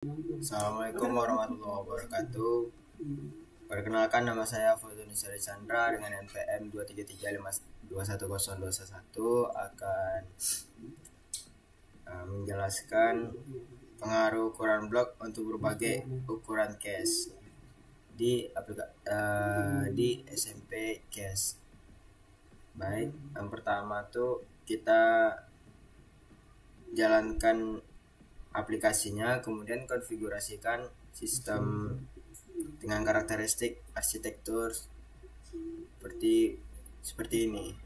Assalamualaikum warahmatullahi wabarakatuh. Perkenalkan, nama saya Fortunis Chandra dengan NPM 233521021 akan menjelaskan pengaruh ukuran blok untuk berbagai ukuran case di SMP case. Baik, yang pertama tuh kita jalankan aplikasinya, kemudian konfigurasikan sistem dengan karakteristik arsitektur seperti ini.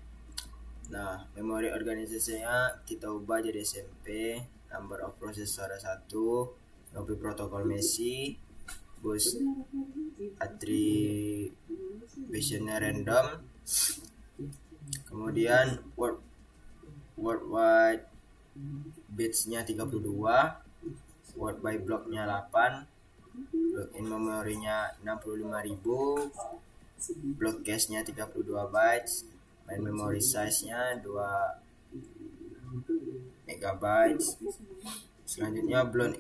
Nah, memori organisasinya kita ubah jadi SMP, number of processor 1, copy protokol MESI, bus attributionnya random, kemudian worldwide bitsnya 32, word by blocknya 8, block in memorinya 65.000, block cache nya 32 bytes, main memory size nya 2 megabytes. Selanjutnya block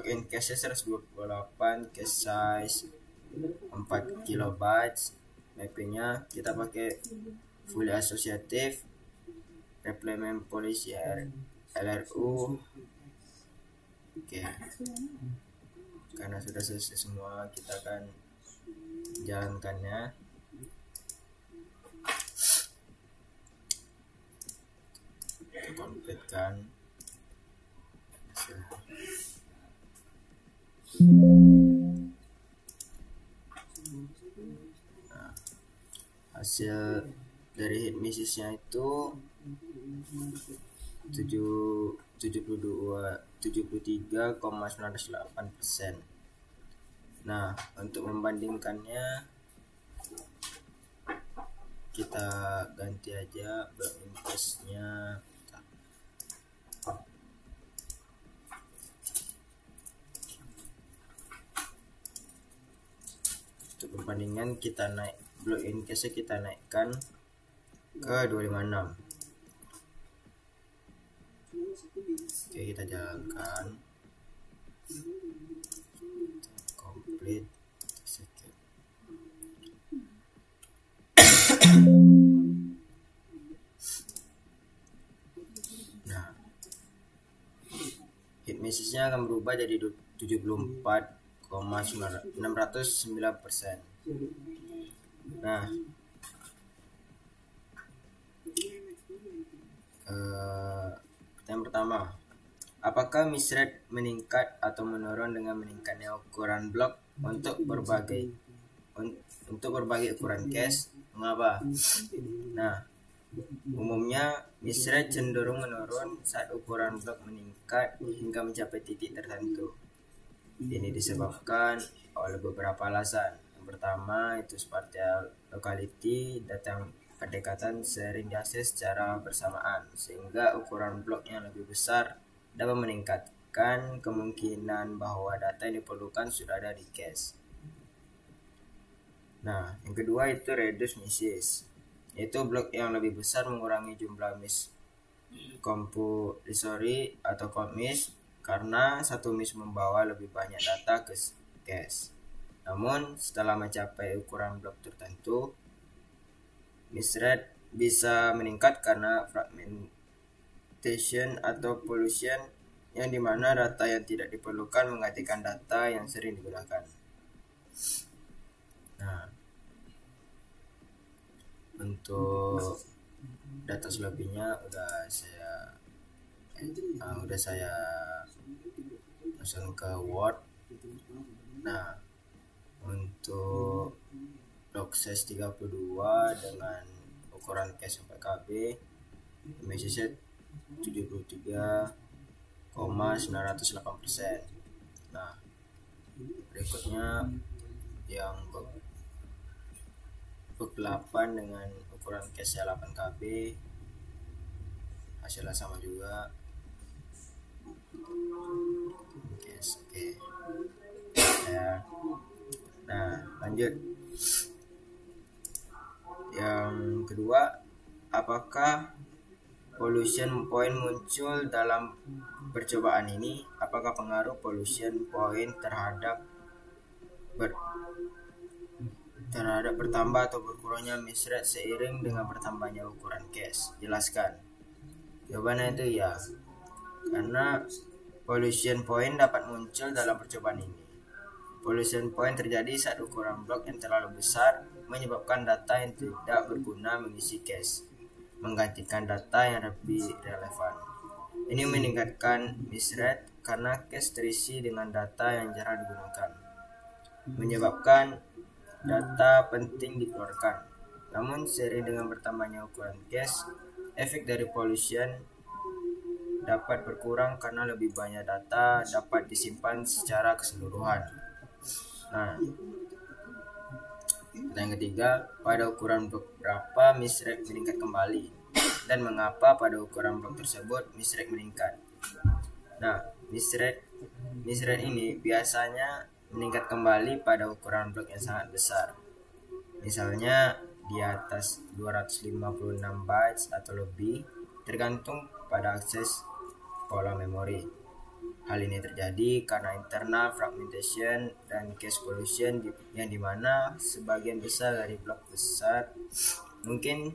in cache 128, cache size 4 kilobytes. Mappingnya kita pakai fully associative, replement policy LRU. Oke, karena sudah selesai semua, kita akan jalankannya. Kita kompletkan hasil dari hit missesnya itu 73,98%. Nah, untuk membandingkannya kita ganti aja block in cache-nya. Untuk perbandingan kita naik block in cache kita naikkan ke 256. Oke, kita jalankan. Complete. Nah, hit message-nya akan berubah jadi 74,609%. Nah, yang pertama, apakah miss rate meningkat atau menurun dengan meningkatnya ukuran blok untuk berbagai ukuran cache? Mengapa? Nah, umumnya miss rate cenderung menurun saat ukuran blok meningkat hingga mencapai titik tertentu. Ini disebabkan oleh beberapa alasan. Yang pertama itu spatial locality, data pendekatan sering diakses secara bersamaan sehingga ukuran blok yang lebih besar dapat meningkatkan kemungkinan bahwa data yang diperlukan sudah ada di cache. Nah, yang kedua itu reduce misses, yaitu blok yang lebih besar mengurangi jumlah miss compulsory atau cold miss karena satu miss membawa lebih banyak data ke cache. Namun setelah mencapai ukuran blok tertentu, miss rate bisa meningkat karena fragmentation atau pollution, yang dimana data yang tidak diperlukan menggantikan data yang sering digunakan. Nah, untuk data selebihnya udah saya masuk ke Word. Nah, untuk block size 32 dengan ukuran cache 4 KB, message 73,908%. Nah, berikutnya yang book 8 dengan ukuran cache 8 KB, hasilnya sama juga. Oke. Ya. Nah, lanjut. Yang kedua, apakah pollution point muncul dalam percobaan ini? Apakah pengaruh pollution point terhadap bertambah atau berkurangnya misread seiring dengan bertambahnya ukuran cache? Jelaskan. Jawabannya itu ya, karena pollution point dapat muncul dalam percobaan ini. Pollution point terjadi saat ukuran blok yang terlalu besar menyebabkan data yang tidak berguna mengisi cache, menggantikan data yang lebih relevan. Ini meningkatkan misread karena cache terisi dengan data yang jarang digunakan, menyebabkan data penting dikeluarkan. Namun seiring dengan bertambahnya ukuran cache, efek dari pollution dapat berkurang karena lebih banyak data dapat disimpan secara keseluruhan. Nah, yang ketiga, pada ukuran blok berapa misread meningkat kembali, dan mengapa pada ukuran blok tersebut misread meningkat? Nah, misread ini biasanya meningkat kembali pada ukuran blok yang sangat besar, misalnya di atas 256 bytes atau lebih, tergantung pada akses pola memori. Hal ini terjadi karena internal fragmentation dan cache pollution, yang dimana sebagian besar dari blok besar mungkin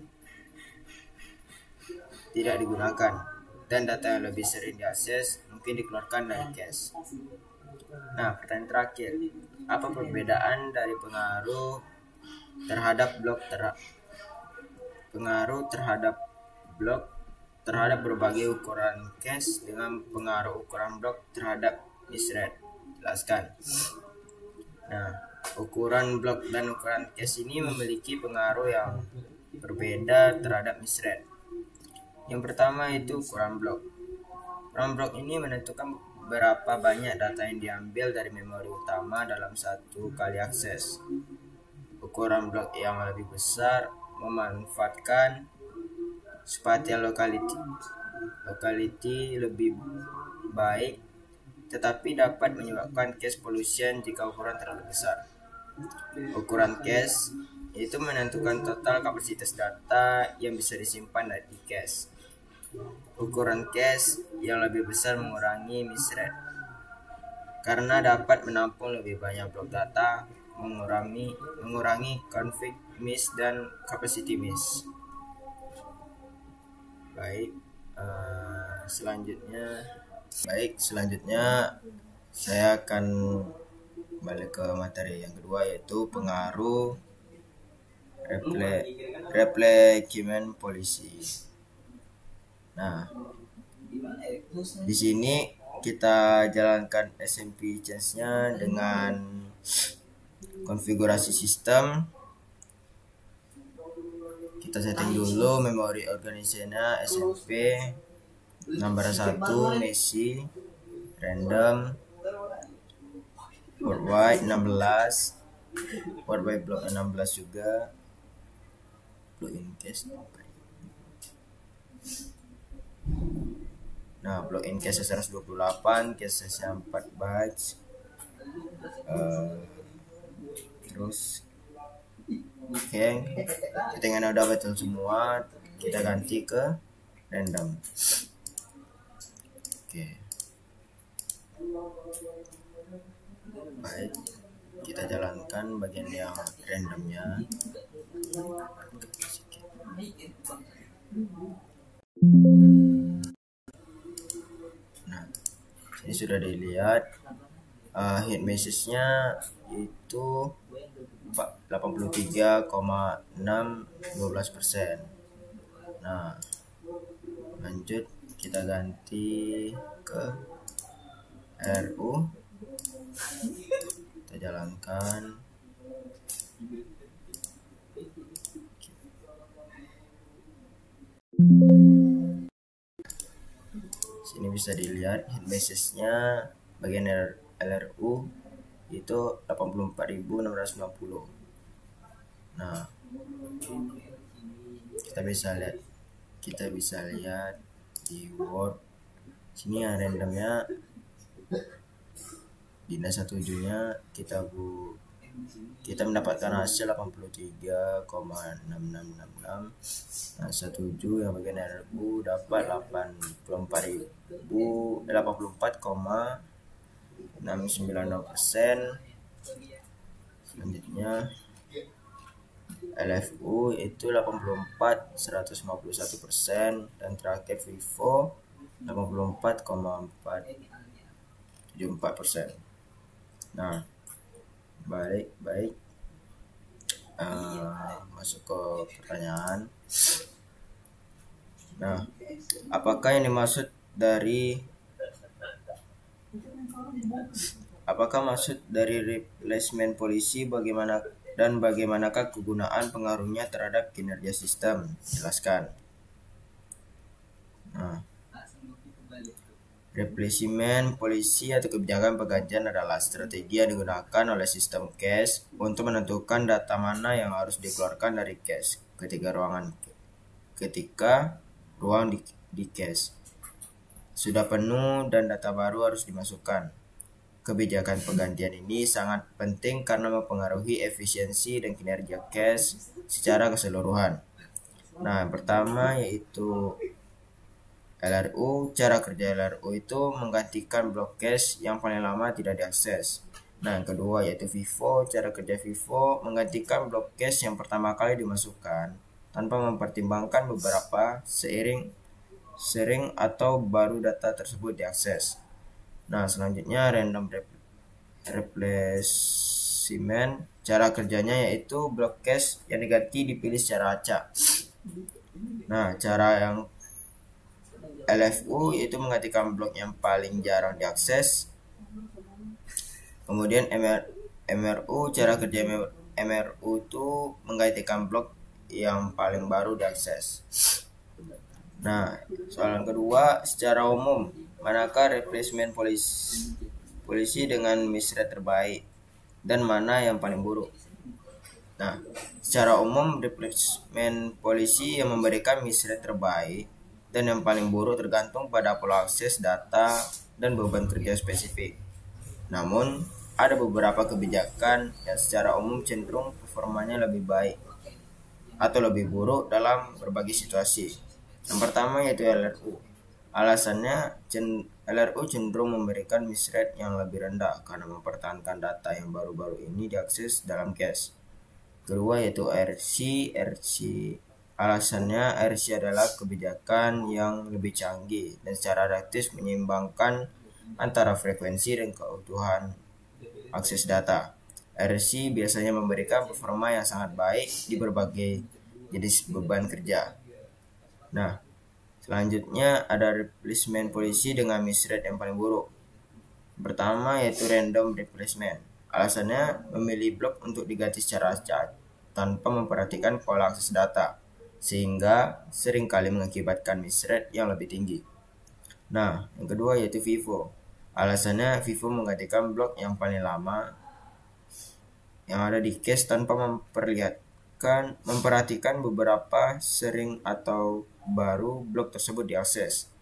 tidak digunakan, dan data yang lebih sering diakses mungkin dikeluarkan dari cache. Nah, pertanyaan terakhir, apa perbedaan dari pengaruh terhadap blok terhadap berbagai ukuran cache dengan pengaruh ukuran blok terhadap misread? Jelaskan. Nah, ukuran blok dan ukuran cache ini memiliki pengaruh yang berbeda terhadap misread. Yang pertama itu ukuran blok. Ukuran blok ini menentukan berapa banyak data yang diambil dari memori utama dalam satu kali akses. Ukuran blok yang lebih besar memanfaatkan spatial locality lebih baik, tetapi dapat menyebabkan cache pollution jika ukuran terlalu besar. Ukuran cache itu menentukan total kapasitas data yang bisa disimpan di cache. Ukuran cache yang lebih besar mengurangi misread karena dapat menampung lebih banyak blok data, mengurangi config miss dan capacity miss. Baik, selanjutnya saya akan kembali ke materi yang kedua, yaitu pengaruh replacement policy. Nah, di sini kita jalankan SMP change-nya dengan konfigurasi sistem. Kita setting dulu memori organisasinya SMP, nomor 1 Messi, random, worldwide 16, worldwide block 16 juga, block in cache. Nah, block in cache 128, cache 4 bytes, terus oke, ketinggalan udah betul semua, kita ganti ke random. Oke. Baik, kita jalankan bagian yang randomnya. Nah, ini sudah dilihat hit message-nya itu 83,612%. Nah, lanjut kita ganti ke RU, kita jalankan. Sini bisa dilihat hit message-nya bagian LRU itu 84.690. Nah, kita bisa lihat di Word sini ya randomnya di NAS 7 nya kita kita mendapatkan hasil 83,6666. Nah, setuju yang bagian RU dapat 84,690%. Selanjutnya LFU itu 84,151%, dan terakhir Vivo 84,474%. Nah, baik masuk ke pertanyaan. Nah, apakah yang dimaksud dari replacement policy, bagaimanakah kegunaan pengaruhnya terhadap kinerja sistem? Jelaskan. Nah, replacement policy atau kebijakan penggantian adalah strategi yang digunakan oleh sistem cache untuk menentukan data mana yang harus dikeluarkan dari cache ketika ruang di cache sudah penuh dan data baru harus dimasukkan. Kebijakan penggantian ini sangat penting karena mempengaruhi efisiensi dan kinerja cache secara keseluruhan. Nah, yang pertama yaitu LRU. Cara kerja LRU itu menggantikan blok cache yang paling lama tidak diakses. Nah, yang kedua yaitu FIFO. Cara kerja FIFO menggantikan blok cache yang pertama kali dimasukkan tanpa mempertimbangkan beberapa sering atau baru data tersebut diakses. Nah, selanjutnya random replacement. Cara kerjanya yaitu blok cache yang diganti dipilih secara acak. Nah, cara yang LFU itu menggantikan blok yang paling jarang diakses. Kemudian MRU, cara kerja MRU itu menggantikan blok yang paling baru diakses. Nah, soalan kedua, secara umum manakah replacement policy dengan misthread terbaik dan mana yang paling buruk? Nah, secara umum replacement policy yang memberikan misthread terbaik dan yang paling buruk tergantung pada pola akses data dan beban kerja spesifik. Namun, ada beberapa kebijakan yang secara umum cenderung performanya lebih baik atau lebih buruk dalam berbagai situasi. Yang pertama yaitu LRU. Alasannya, LRU cenderung memberikan misthread yang lebih rendah karena mempertahankan data yang baru-baru ini diakses dalam cache. Kedua yaitu RC. Alasannya, RC adalah kebijakan yang lebih canggih dan secara adaptif menyeimbangkan antara frekuensi dan keutuhan akses data. RC biasanya memberikan performa yang sangat baik di berbagai jenis beban kerja. Nah, selanjutnya ada replacement policy dengan misthread yang paling buruk. Pertama yaitu random replacement. Alasannya, memilih blok untuk diganti secara acak tanpa memperhatikan pola akses data, sehingga seringkali mengakibatkan misthread yang lebih tinggi. Nah, yang kedua yaitu FIFO. Alasannya, FIFO menggantikan blok yang paling lama yang ada di cache tanpa memperhatikan beberapa sering atau baru blok tersebut diakses.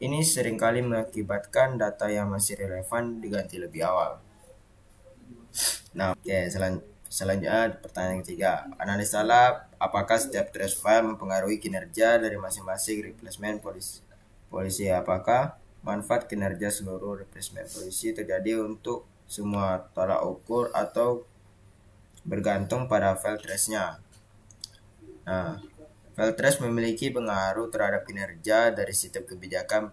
Ini seringkali mengakibatkan data yang masih relevan diganti lebih awal. Nah, selanjutnya pertanyaan ketiga. Analisa lab, apakah setiap trace file mempengaruhi kinerja dari masing-masing replacement policy? Apakah manfaat kinerja seluruh replacement policy terjadi untuk semua tolak ukur atau bergantung pada file trace-nya? Nah, file trace memiliki pengaruh terhadap kinerja dari sistem kebijakan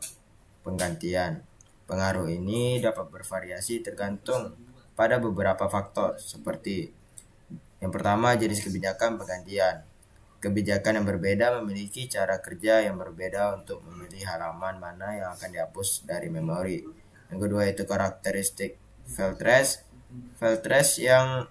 penggantian. Pengaruh ini dapat bervariasi tergantung pada beberapa faktor seperti yang pertama, jenis kebijakan penggantian. Kebijakan yang berbeda memiliki cara kerja yang berbeda untuk memilih halaman mana yang akan dihapus dari memori. Yang kedua itu karakteristik file trace. File trace yang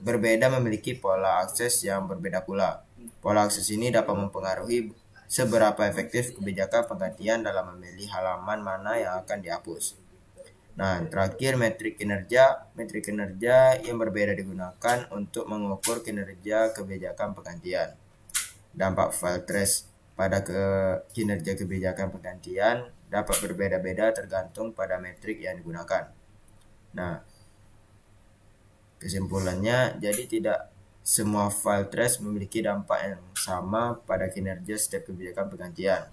berbeda memiliki pola akses yang berbeda pula. Pola akses ini dapat mempengaruhi seberapa efektif kebijakan penggantian dalam memilih halaman mana yang akan dihapus. Nah, terakhir metrik kinerja. Metrik kinerja yang berbeda digunakan untuk mengukur kinerja kebijakan penggantian. Dampak file trace pada kinerja kebijakan penggantian dapat berbeda-beda tergantung pada metrik yang digunakan. Nah, Kesimpulannya, jadi tidak semua file trace memiliki dampak yang sama pada kinerja setiap kebijakan penggantian.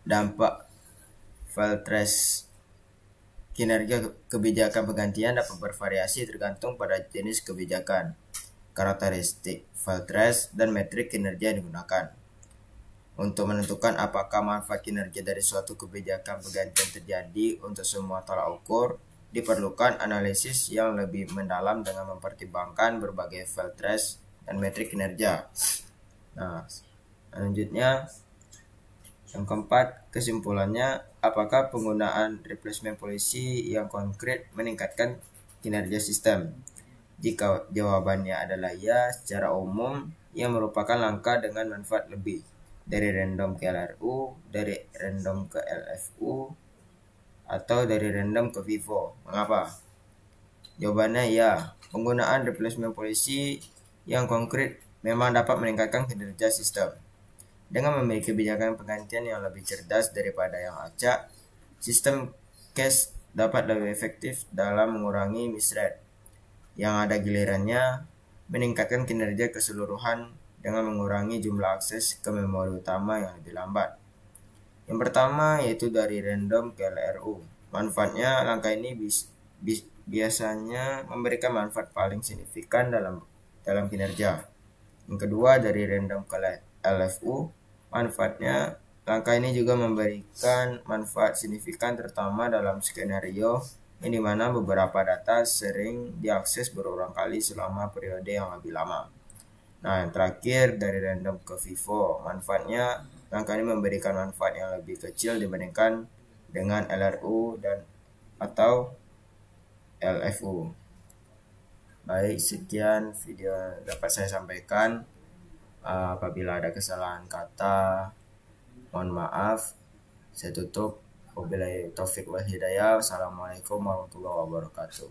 Dampak file trace kinerja kebijakan penggantian dapat bervariasi tergantung pada jenis kebijakan, karakteristik file trace, dan metrik kinerja yang digunakan. Untuk menentukan apakah manfaat kinerja dari suatu kebijakan penggantian terjadi untuk semua tolak ukur, diperlukan analisis yang lebih mendalam dengan mempertimbangkan berbagai file trace dan metrik kinerja. Nah, selanjutnya yang keempat, kesimpulannya, apakah penggunaan replacement policy yang konkret meningkatkan kinerja sistem? Jika jawabannya adalah ya, secara umum yang merupakan langkah dengan manfaat lebih dari random ke LRU, dari random ke LFU, atau dari random ke FIFO. Mengapa? Jawabannya ya, penggunaan replacement policy yang konkret memang dapat meningkatkan kinerja sistem. Dengan memiliki kebijakan penggantian yang lebih cerdas daripada yang acak, sistem cache dapat lebih efektif dalam mengurangi misread, yang ada gilirannya meningkatkan kinerja keseluruhan dengan mengurangi jumlah akses ke memori utama yang lebih lambat. Yang pertama yaitu dari random ke LRU. Manfaatnya, langkah ini biasanya memberikan manfaat paling signifikan dalam kinerja. Yang kedua, dari random ke LFU. Manfaatnya, langkah ini juga memberikan manfaat signifikan terutama dalam skenario yang dimana beberapa data sering diakses berulang kali selama periode yang lebih lama. Nah, yang terakhir dari random ke FIFO. Manfaatnya, langkah ini memberikan manfaat yang lebih kecil dibandingkan dengan LRU atau LFU. Baik, sekian video dapat saya sampaikan. Apabila ada kesalahan kata, mohon maaf. Saya tutup. Wabillahi taufik wal hidayah. Wassalamualaikum warahmatullahi wabarakatuh.